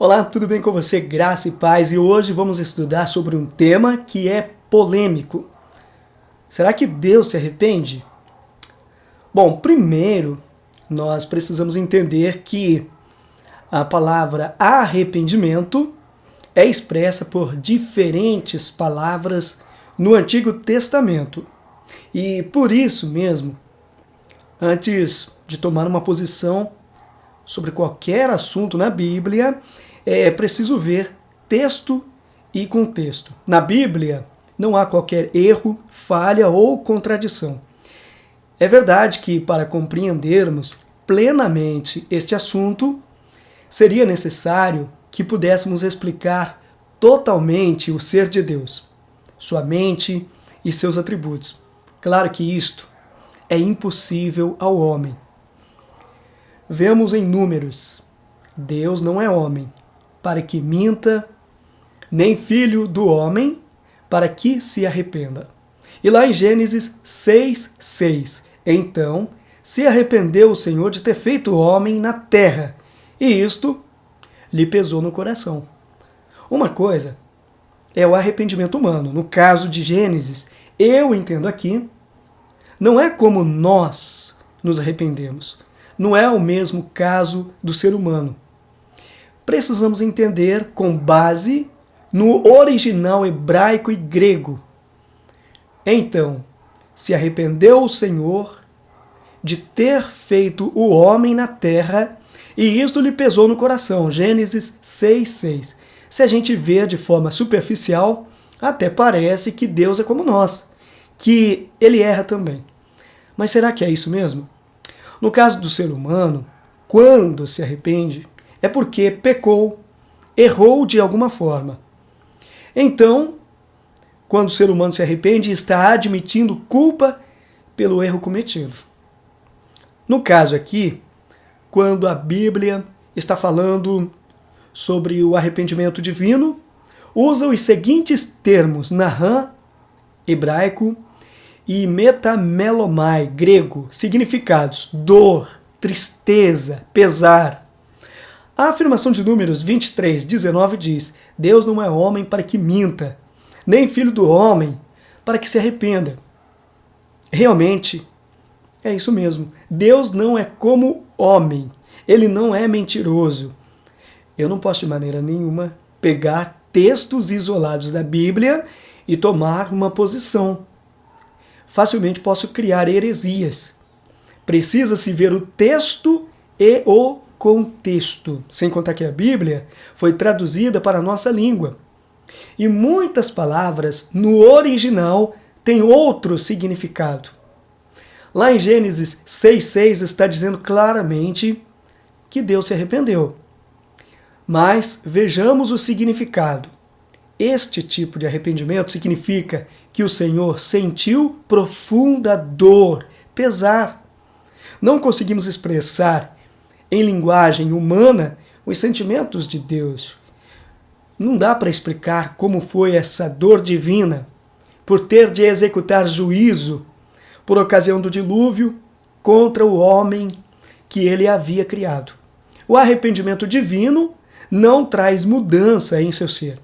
Olá, tudo bem com você? Graça e paz. E hoje vamos estudar sobre um tema que é polêmico. Será que Deus se arrepende? Bom, primeiro nós precisamos entender que a palavra arrependimento é expressa por diferentes palavras no Antigo Testamento. E por isso mesmo, antes de tomar uma posição sobre qualquer assunto na Bíblia, é preciso ver texto e contexto. Na Bíblia não há qualquer erro, falha ou contradição. É verdade que para compreendermos plenamente este assunto, seria necessário que pudéssemos explicar totalmente o ser de Deus, sua mente e seus atributos. Claro que isto é impossível ao homem. Vemos em Números: Deus não é homem, para que minta, nem filho do homem, para que se arrependa. E lá em Gênesis 6:6, então se arrependeu o Senhor de ter feito o homem na terra, e isto lhe pesou no coração. Uma coisa é o arrependimento humano. No caso de Gênesis, eu entendo aqui, não é como nós nos arrependemos. Não é o mesmo caso do ser humano. Precisamos entender com base no original hebraico e grego. Então, se arrependeu o Senhor de ter feito o homem na terra, e isto lhe pesou no coração. Gênesis 6:6. Se a gente vê de forma superficial, até parece que Deus é como nós, que ele erra também. Mas será que é isso mesmo? No caso do ser humano, quando se arrepende, é porque pecou, errou de alguma forma. Então, quando o ser humano se arrepende, está admitindo culpa pelo erro cometido. No caso aqui, quando a Bíblia está falando sobre o arrependimento divino, usa os seguintes termos: naham, hebraico, e metamelomai, grego, significados: dor, tristeza, pesar. A afirmação de Números 23:19 diz: Deus não é homem para que minta, nem filho do homem para que se arrependa. Realmente, é isso mesmo. Deus não é como homem. Ele não é mentiroso. Eu não posso de maneira nenhuma pegar textos isolados da Bíblia e tomar uma posição. Facilmente posso criar heresias. Precisa-se ver o texto e o contexto. Sem contar que a Bíblia foi traduzida para a nossa língua. E muitas palavras no original têm outro significado. Lá em Gênesis 6:6 está dizendo claramente que Deus se arrependeu. Mas vejamos o significado. Este tipo de arrependimento significa que o Senhor sentiu profunda dor, pesar. Não conseguimos expressar em linguagem humana os sentimentos de Deus. Não dá para explicar como foi essa dor divina por ter de executar juízo por ocasião do dilúvio contra o homem que ele havia criado. O arrependimento divino não traz mudança em seu ser,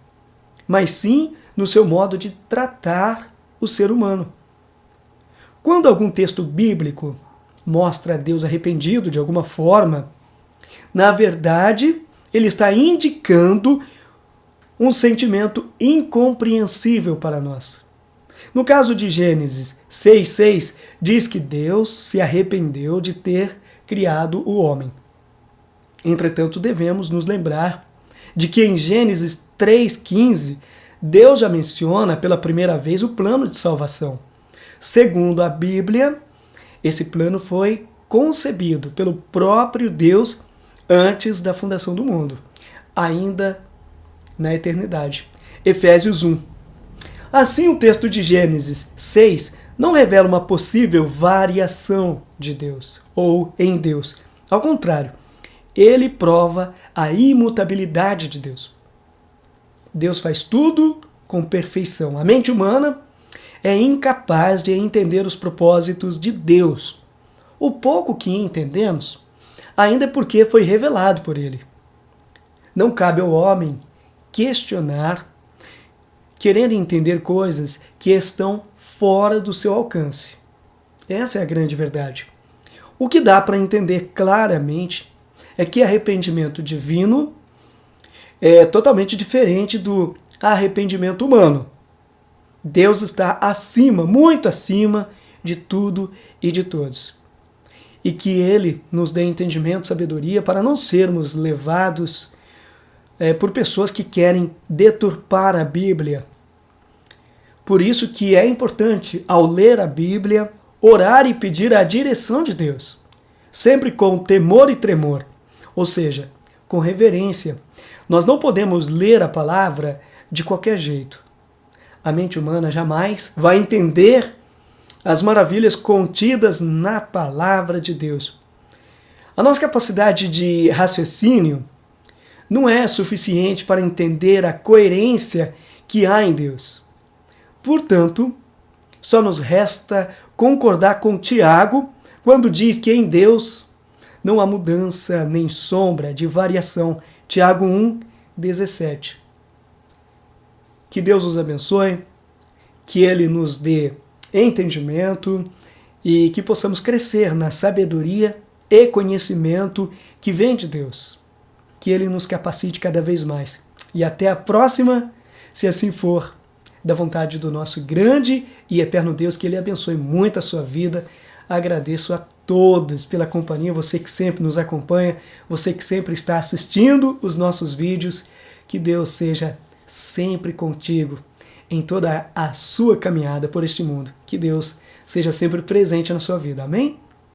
mas sim no seu modo de tratar o ser humano. Quando algum texto bíblico mostra Deus arrependido de alguma forma, na verdade, ele está indicando um sentimento incompreensível para nós. No caso de Gênesis 6:6, diz que Deus se arrependeu de ter criado o homem. Entretanto, devemos nos lembrar de que em Gênesis 3:15, Deus já menciona pela primeira vez o plano de salvação. Segundo a Bíblia, esse plano foi concebido pelo próprio Deus antes da fundação do mundo, ainda na eternidade. Efésios 1. Assim, o texto de Gênesis 6 não revela uma possível variação de Deus ou em Deus. Ao contrário, ele prova a imutabilidade de Deus. Deus faz tudo com perfeição. A mente humana é incapaz de entender os propósitos de Deus. O pouco que entendemos ainda é porque foi revelado por ele. Não cabe ao homem questionar, querer entender coisas que estão fora do seu alcance. Essa é a grande verdade. O que dá para entender claramente é que arrependimento divino é totalmente diferente do arrependimento humano. Deus está acima, muito acima de tudo e de todos. E que Ele nos dê entendimento, sabedoria, para não sermos levados por pessoas que querem deturpar a Bíblia. Por isso que é importante, ao ler a Bíblia, orar e pedir a direção de Deus, sempre com temor e tremor, ou seja, com reverência. Nós não podemos ler a palavra de qualquer jeito. A mente humana jamais vai entender as maravilhas contidas na palavra de Deus. A nossa capacidade de raciocínio não é suficiente para entender a coerência que há em Deus. Portanto, só nos resta concordar com Tiago quando diz que em Deus não há mudança nem sombra de variação. Tiago 1:17. Que Deus nos abençoe, que Ele nos dê entendimento e que possamos crescer na sabedoria e conhecimento que vem de Deus. Que Ele nos capacite cada vez mais. E até a próxima, se assim for, da vontade do nosso grande e eterno Deus, que Ele abençoe muito a sua vida. Agradeço a todos pela companhia, você que sempre nos acompanha, você que sempre está assistindo os nossos vídeos. Que Deus seja sempre contigo em toda a sua caminhada por este mundo. Que Deus seja sempre presente na sua vida. Amém?